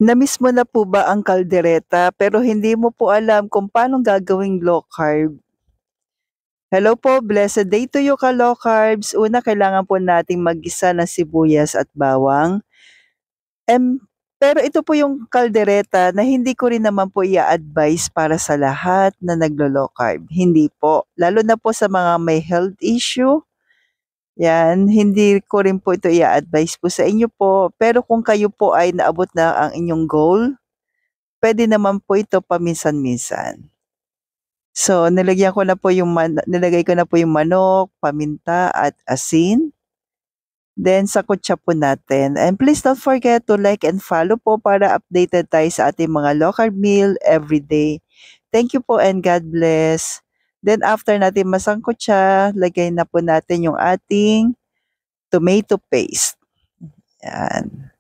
Na-miss mo na po ba ang kaldereta pero hindi mo po alam kung paano gagawing low carb? Hello po, blessed day to you ka-low carbs. Una, kailangan po nating maggisa ng sibuyas at bawang. Pero ito po yung kaldereta na hindi ko rin naman po i-advise para sa lahat na naglo-low carb. Hindi po. Lalo na po sa mga may health issue. Yan, hindi ko rin po ito i-advise po sa inyo po. Pero kung kayo po ay naabot na ang inyong goal, pwede naman po ito paminsan-minsan. So, nilagay ko na po yung manok, paminta at asin. Then, sakutsa po natin. And please don't forget to like and follow po para updated tayo sa ating mga low carb meal every day. Thank you po and God bless. Then, after natin masangkot siya, lagay na po natin yung ating tomato paste. Yan.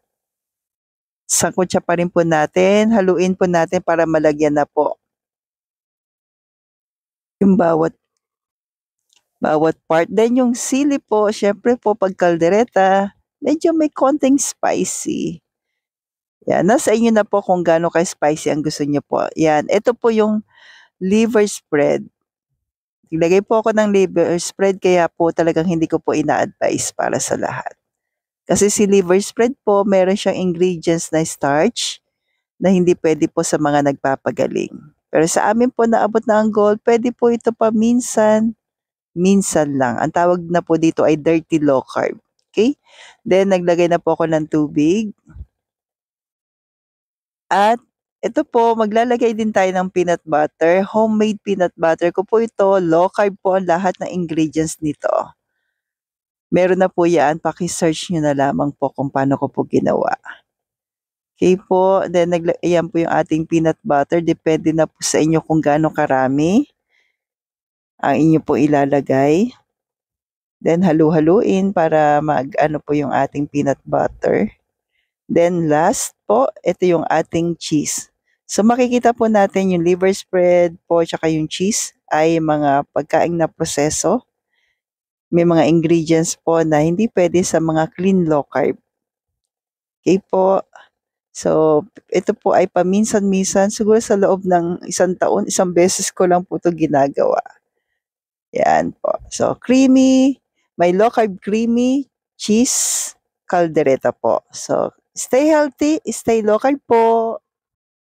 Sangkot siya pa rin po natin. Haluin po natin para malagyan na po yung bawat part. Then yung sili po, syempre po pag kaldereta, medyo may konting spicy. Yan, nasa inyo na po kung gaano ka-spicy ang gusto niyo po. Yan, ito po yung liver spread. Naglagay po ako ng liver spread kaya po talagang hindi ko po ina-advise para sa lahat. Kasi si liver spread po, meron siyang ingredients na starch na hindi pwede po sa mga nagpapagaling. Pero sa amin po naabot na ang goal, pwede po ito pa minsan lang. Ang tawag na po dito ay dirty low carb. Okay? Then, naglagay na po ako ng tubig. At ito po, maglalagay din tayo ng peanut butter. Homemade peanut butter ko po ito. Low carb po ang lahat ng ingredients nito. Meron na po yan. Paki-search nyo na lamang po kung paano ko po ginawa. Okay po. Then, ayan po yung ating peanut butter. Depende na po sa inyo kung gaano karami ang inyo po ilalagay. Then, halu-haluin para mag-ano po yung ating peanut butter. Then, last po, ito yung ating cheese. So, makikita po natin yung liver spread po, tsaka yung cheese ay mga pagkain na proseso. May mga ingredients po na hindi pwede sa mga clean low carb. Okay po. So, ito po ay paminsan-minsan, siguro sa loob ng isang taon, isang beses ko lang po ito ginagawa. Yan po. So, creamy, may low carb creamy cheese caldereta po. So, stay healthy, stay low carb po.